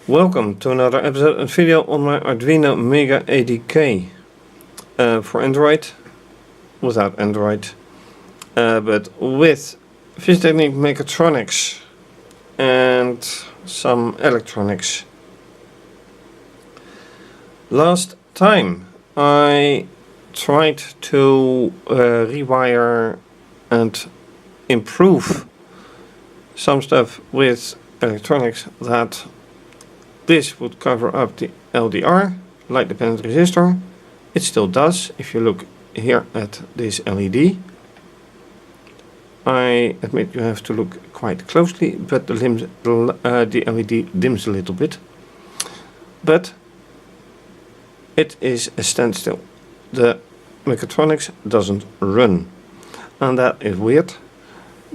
Welcome to another episode and video on my Arduino MegaADK for Android, without Android, but with fischertechnik mechatronics and some electronics. Last time I tried to rewire and improve some stuff with electronics that this would cover up the LDR, light dependent resistor. It still does if you look here at this LED. I admit you have to look quite closely, but the LED dims a little bit. But it is a standstill. The mechatronics doesn't run. And that is weird,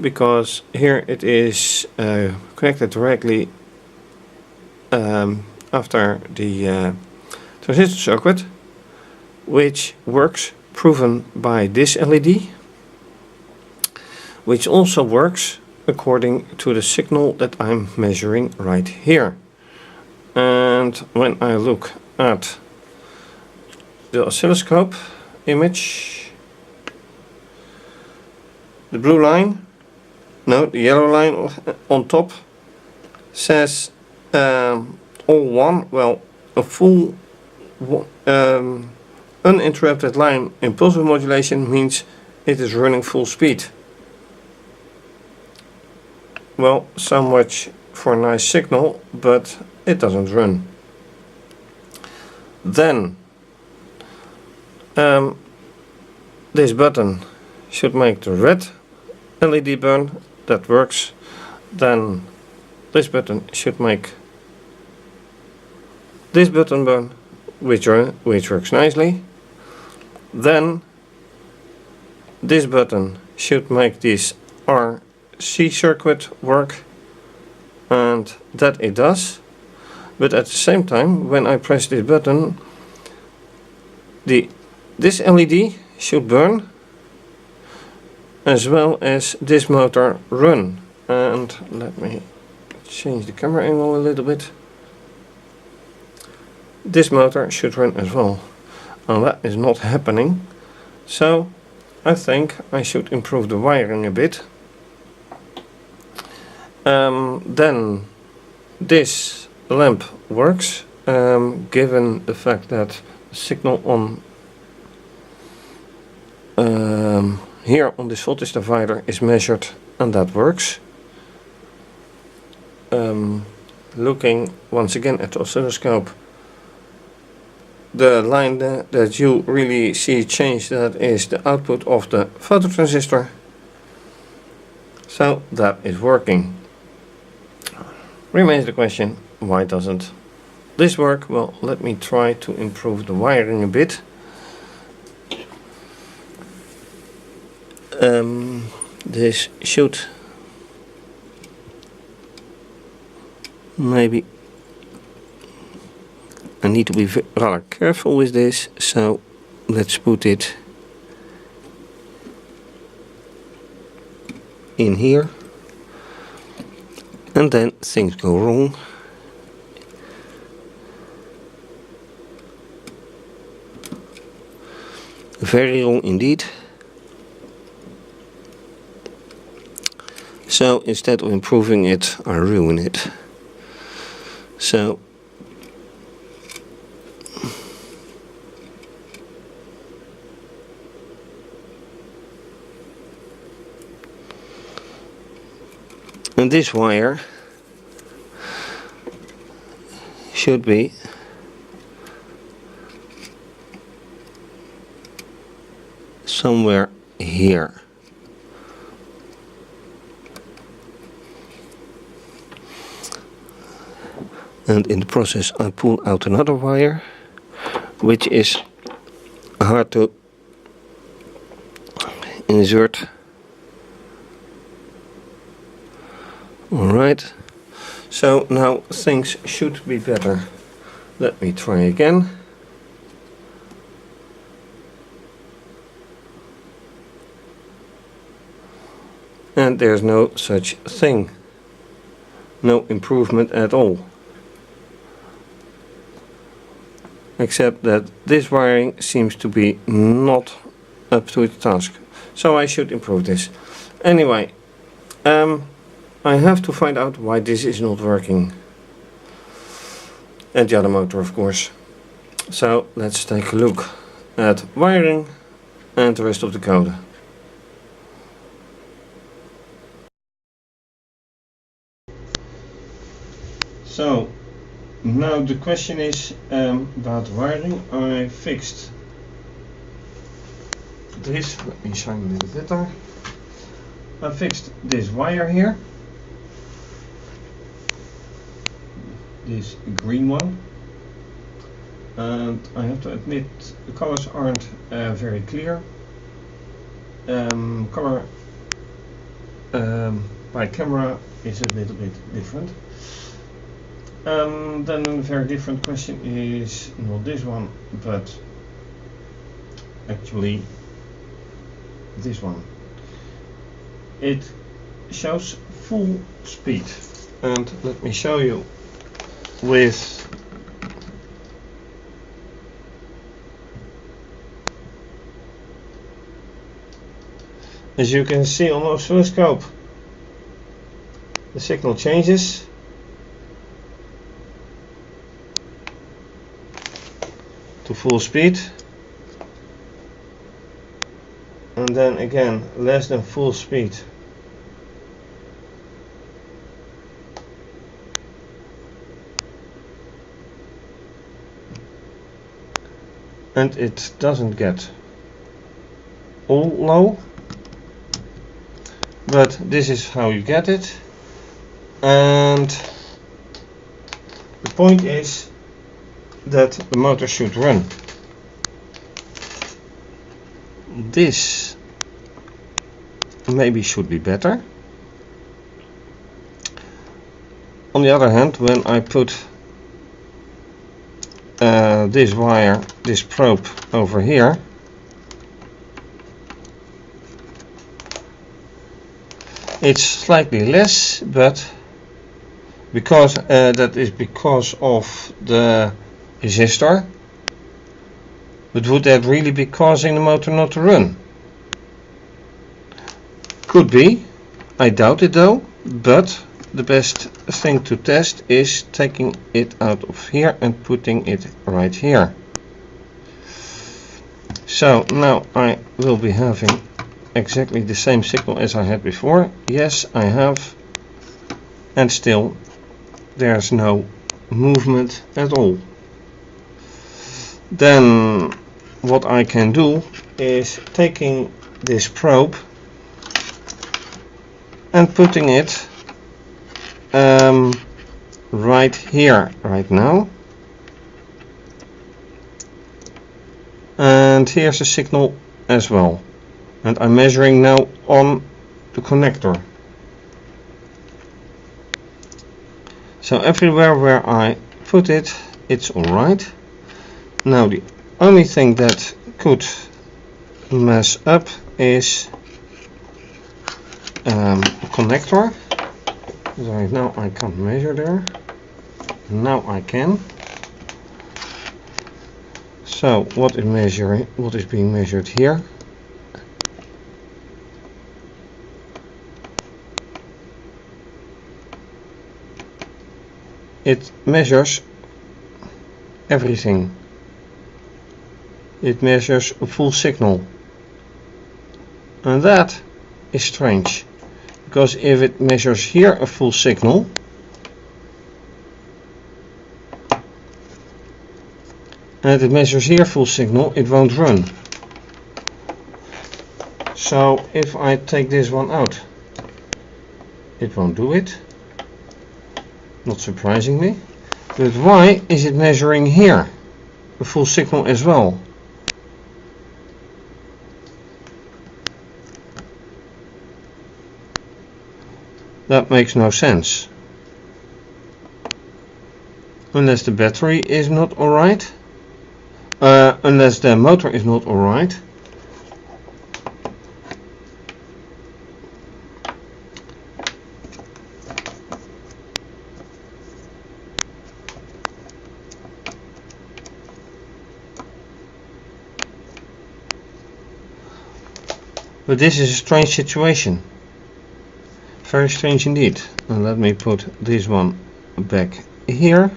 because here it is connected directly after the transistor circuit, which works, proven by this LED, which also works according to the signal that I'm measuring right here. And when I look at the oscilloscope image, the blue line, no, the yellow line on top says all one. Well, a full uninterrupted line impulsive modulation means it is running full speed. Well, so much for a nice signal, but it doesn't run. Then this button should make the red LED burn. That works. Then this button should make this button burn, which works nicely. Then this button should make this RC circuit work, and that it does. But at the same time, when I press this button, this LED should burn, as well as this motor run. And let me change the camera angle a little bit. This motor should run as well, and that is not happening. So I think I should improve the wiring a bit. Then this lamp works, given the fact that the signal on here on this voltage divider is measured, and that works. Looking once again at the oscilloscope, the line that you really see change, that is the output of the phototransistor. So that is working. Remains the question, why doesn't this work? Well, let me try to improve the wiring a bit. This should maybe, I need to be rather careful with this, so let's put it in here, and then things go wrong. Very wrong indeed. So instead of improving it, I ruin it. So and this wire should be somewhere here. And in the process I pull out another wire, which is hard to insert. Alright, so now things should be better. Let me try again. And there's no such thing. No improvement at all. except that this wiring seems to be not up to its task. So I should improve this. Anyway, I have to find out why this is not working. And the other motor, of course. So let's take a look at wiring and the rest of the code. So now the question is about wiring. I fixed this. Let me shine a little better. I fixed this wire here, this green one, and I have to admit the colors aren't very clear. Color by camera is a little bit different. Then a very different question is not this one, but actually this one. It shows full speed, and let me show you with as you can see on the oscilloscope, the signal changes to full speed, and then again less than full speed. And it doesn't get all low, but this is how you get it. And the point is that the motor should run. This maybe should be better. On the other hand, when I put this wire, this probe over here, it's slightly less, but because that is because of the resistor. But would that really be causing the motor not to run? Could be. I doubt it though, but the best thing to test is taking it out of here and putting it right here. So now I will be having exactly the same signal as I had before. Yes, I have, and still there's no movement at all. Then what I can do is taking this probe and putting it right here right now, and here's the signal as well, and I'm measuring now on the connector. So everywhere where I put it, it's alright. Now the only thing that could mess up is the connector. Right now I can't measure there. Now I can. So what is being measured here? It measures everything. It measures a full signal, and that is strange, because if it measures here a full signal, and it measures here full signal, it won't run. So if I take this one out, it won't do it, not surprisingly. But why is it measuring here a full signal as well? That makes no sense. Unless the battery is not alright. Unless the motor is not alright. But this is a strange situation. Very strange indeed. And let me put this one back here.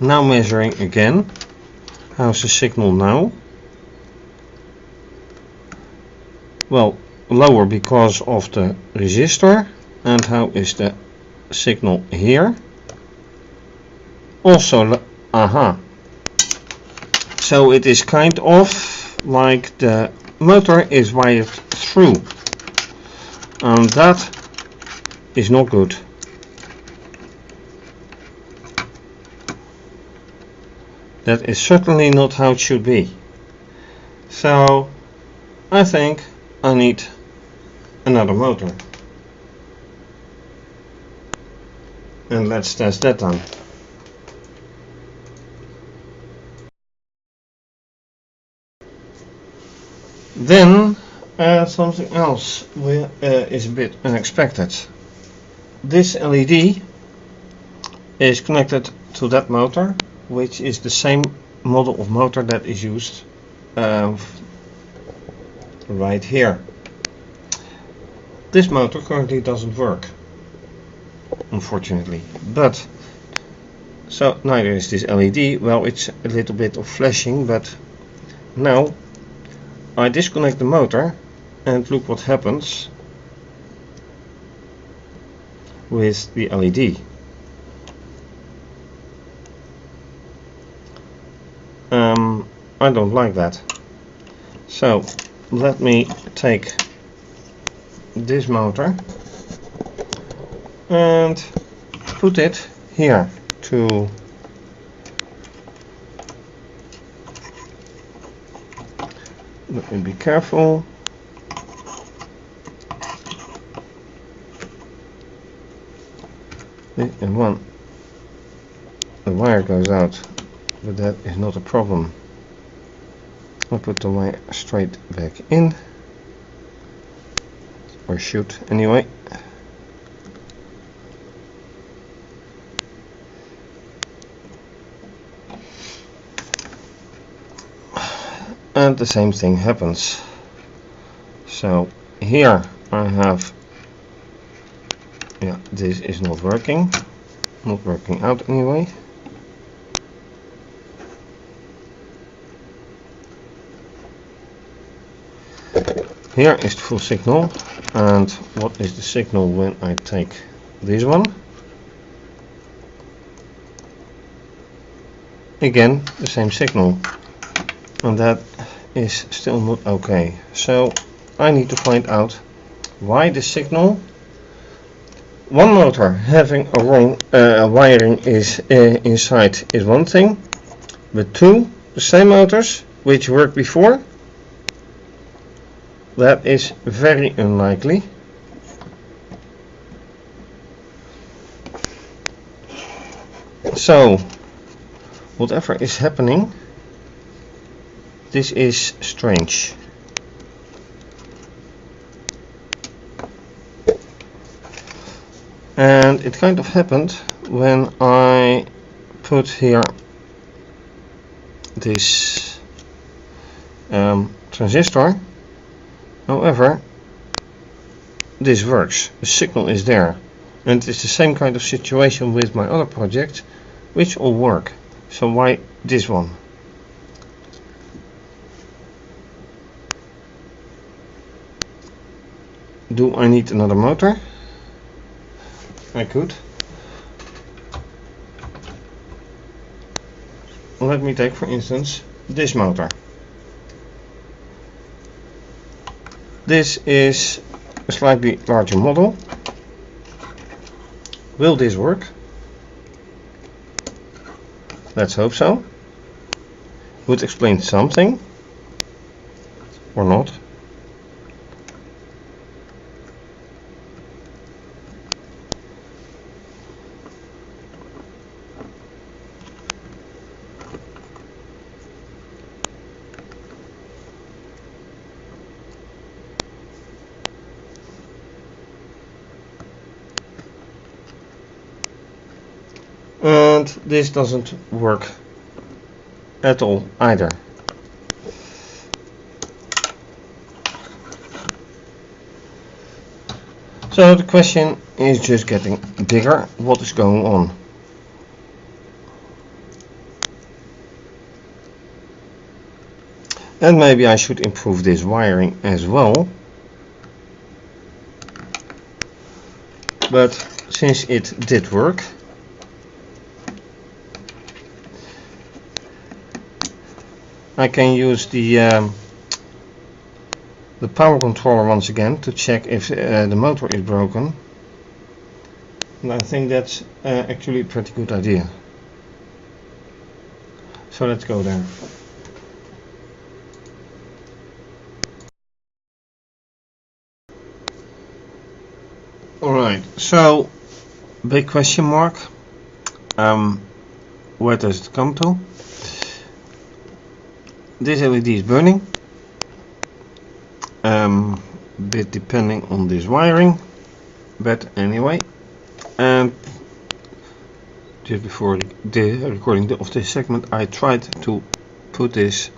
Now measuring again. How's the signal now? Well, lower because of the resistor. And how is the signal here? Also, aha. So it is kind of like the motor is wired through. And that is not good. That is certainly not how it should be. So I think I need another motor. And let's test that on. Then something else is a bit unexpected. This LED is connected to that motor, which is the same model of motor that is used right here. This motor currently doesn't work, unfortunately, but so neither is this LED. Well, it's a little bit of flashing, but now I disconnect the motor and look what happens with the LED. I don't like that. So let me take this motor and put it here to let me be careful. And one, the wire goes out, but that is not a problem. I'll put the wire straight back in, or should anyway. And the same thing happens. So here I have, yeah, this is not working out anyway. Here is the full signal, and what is the signal when I take this one? Again, the same signal, and that is still not okay. So I need to find out why the signal, one motor having a wrong wiring is inside is one thing, but two, the same motors which worked before, that is very unlikely. So whatever is happening, this is strange. And it kind of happened when I put here this transistor. However, this works, the signal is there, and it's the same kind of situation with my other project, which all work. So why this one? Do I need another motor? I could. Let me take, for instance, this motor. This is a slightly larger model. Will this work? Let's hope so. Would explain something or not. And this doesn't work at all either. So the question is just getting bigger. What is going on? And maybe I should improve this wiring as well. But since it did work, I can use the power controller once again to check if the motor is broken. And I think that's actually a pretty good idea. So let's go there. Alright, so big question mark. Where does it come to? This LED is burning. Bit depending on this wiring, but anyway. And just before the recording of this segment, I tried to put this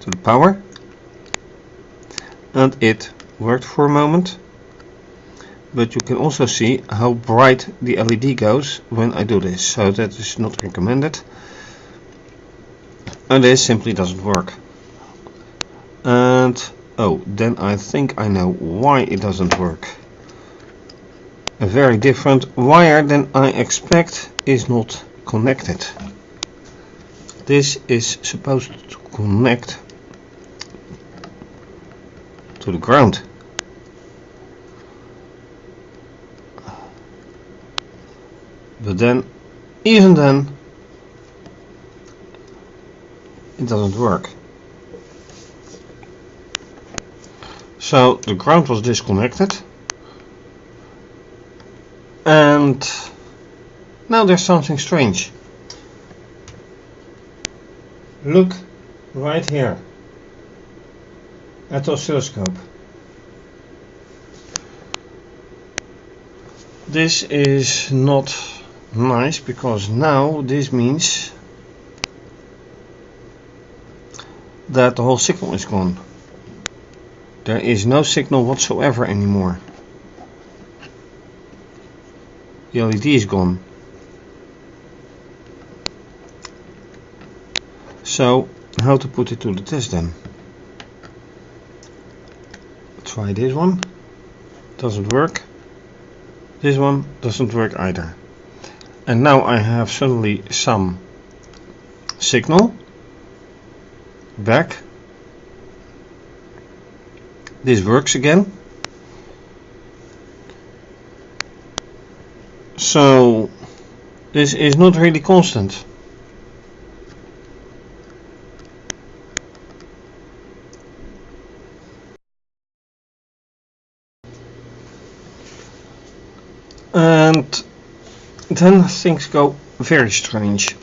to the power, and it worked for a moment. But you can also see how bright the LED goes when I do this, so that is not recommended. And this simply doesn't work. And oh, then I think I know why it doesn't work. A very different wire than I expect is not connected. This is supposed to connect to the ground. But then, even then, it doesn't work. So the ground was disconnected, and now there's something strange. Look right here at the oscilloscope. This is not nice, because now this means that the whole signal is gone. There is no signal whatsoever anymore. The LED is gone. So how to put it to the test then? Try this one. Doesn't work. This one doesn't work either. And now I have suddenly some signal back. This works again. So this is not really constant. And then things go very strange.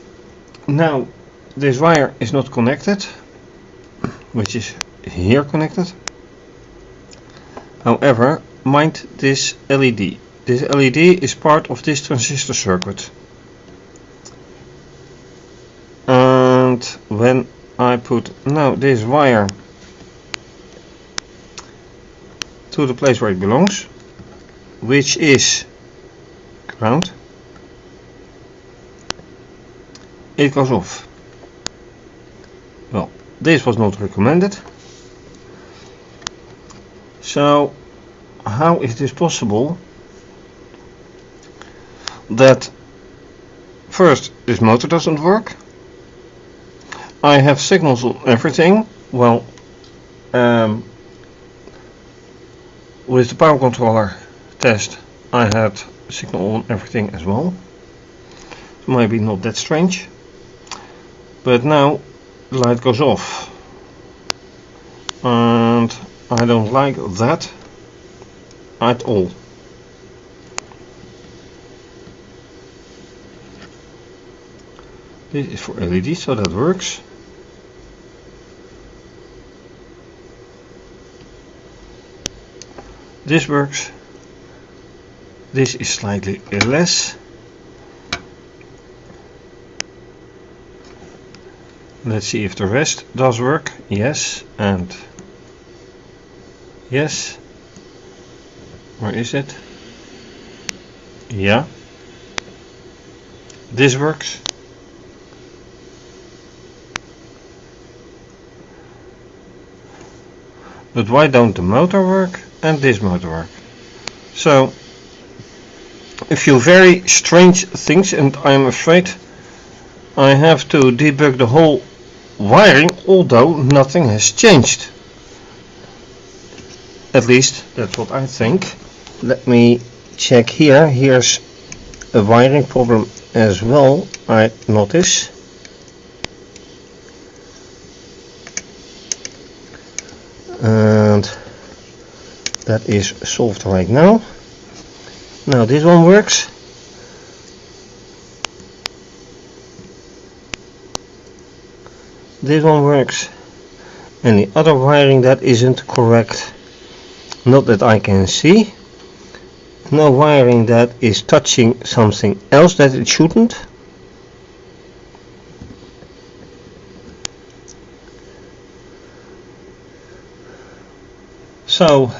Now this wire is not connected, which is here connected. However, mind this LED. This LED is part of this transistor circuit. And when I put now this wire to the place where it belongs, which is ground, it goes off. Well, this was not recommended. So how is this possible that first this motor doesn't work? I have signals on everything. Well, with the power controller test I had signal on everything as well. Maybe not that strange. But now the light goes off. And I don't like that at all. This is for LED, so that works. This works. This is slightly less. Let's see if the rest does work. Yes, and yes. Where is it? Yeah. This works. But why don't the motor work and this motor work? So, a few very strange things, and I'm afraid I have to debug the whole wiring, although nothing has changed. At least that's what I think. Let me check here. Here's a wiring problem as well, I notice. And that is solved right now. Now this one works. This one works. And the other wiring that isn't correct, not that I can see. No wiring that is touching something else that it shouldn't. So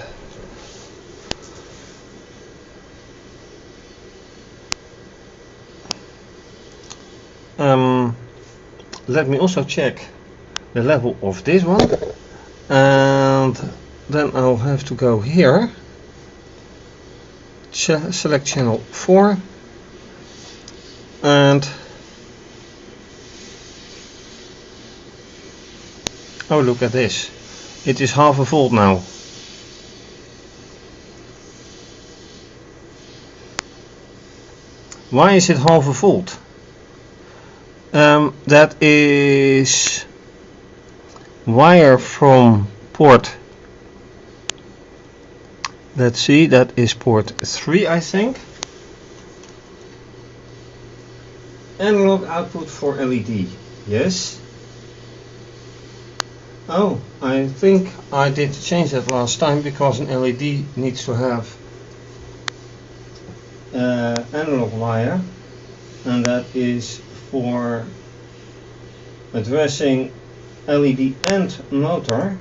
let me also check the level of this one, and then I'll have to go here, select channel 4, and oh, look at this, it is half a volt now. Why is it half a volt? That is wire from port, let's see, that is port 3 I think. Analog output for LED, yes. Oh, I think I did change that last time, because an LED needs to have analog wire, and that is for addressing LED and motor.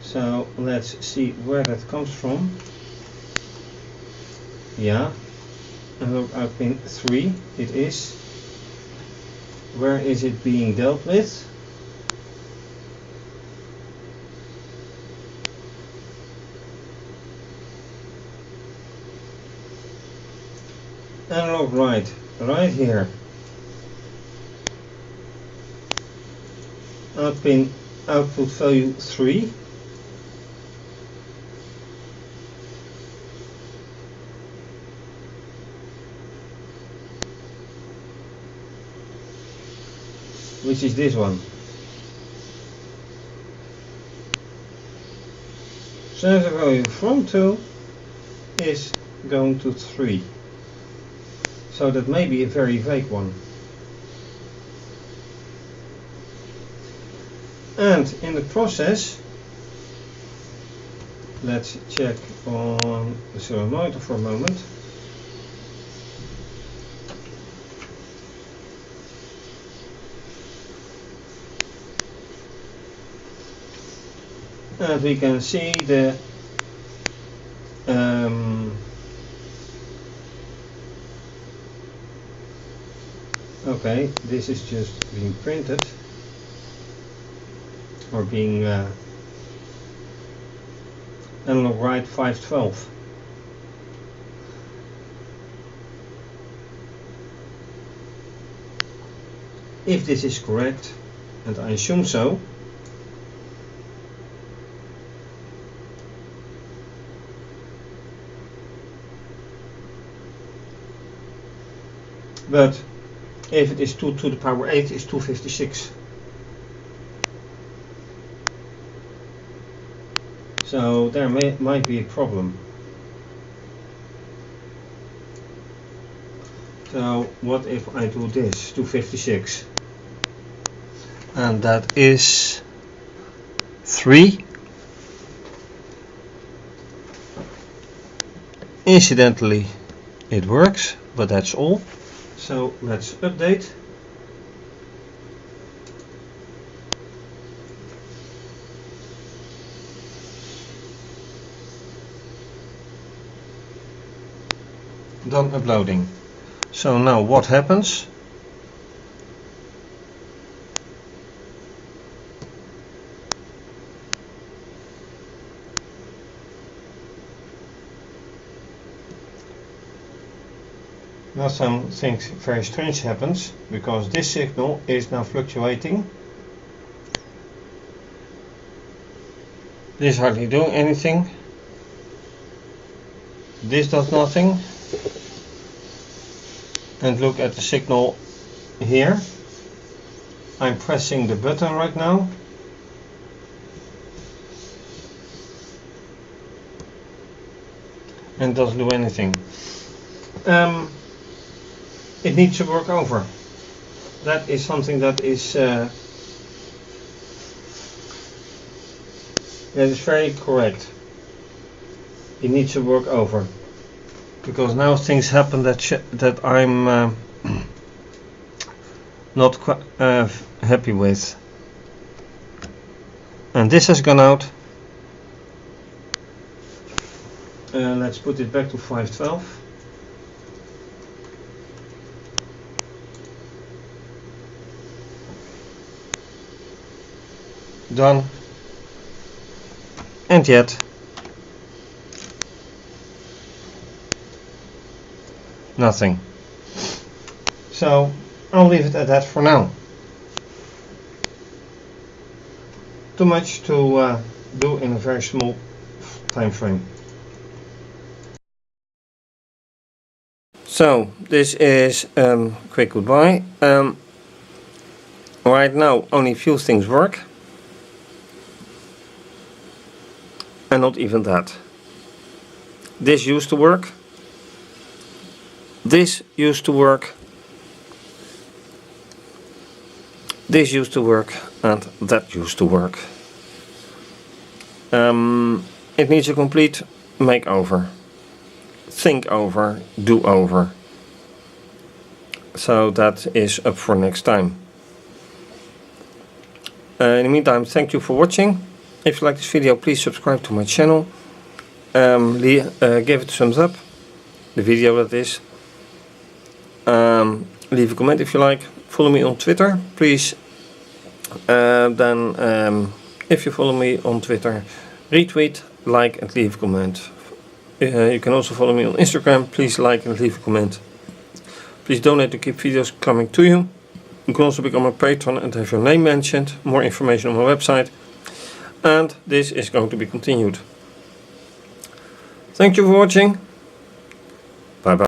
So let's see where that comes from. Yeah, analog out pin 3 it is. Where is it being dealt with? Analog right here. Output value 3. Which is this one. Sensor value from 2 is going to 3. So that may be a very vague one. And in the process, let's check on the serial motor for a moment. And we can see the okay, this is just being printed or being analog write 512. If this is correct, and I assume so, but if it is 2 to the power 8 is 256. So there might be a problem. So what if I do this, 256? And that is 3. Incidentally, it works, but that's all. So let's update. Done uploading. So now what happens? Now something very strange happens, because this signal is now fluctuating. This hardly doing anything. This does nothing. And look at the signal here. I'm pressing the button right now. And doesn't do anything. It needs to work over. That is something that is very correct. It needs to work over, because now things happen that I'm not happy with. And this has gone out. Let's put it back to 512. Done. And yet nothing. So I'll leave it at that for now. Too much to do in a very small time frame. So this is quick goodbye. Right now only few things work. And not even that. This used to work. This used to work. This used to work, and that used to work. It needs a complete makeover. Think over, do over. So that is up for next time. In the meantime, thank you for watching. If you like this video, please subscribe to my channel. Give it a thumbs up, the video that is. Leave a comment if you like. Follow me on Twitter, please. If you follow me on Twitter, retweet, like and leave a comment. You can also follow me on Instagram. Please like and leave a comment. Please donate to keep videos coming to you. You can also become a patron and have your name mentioned. More information on my website. And this is going to be continued. Thank you for watching.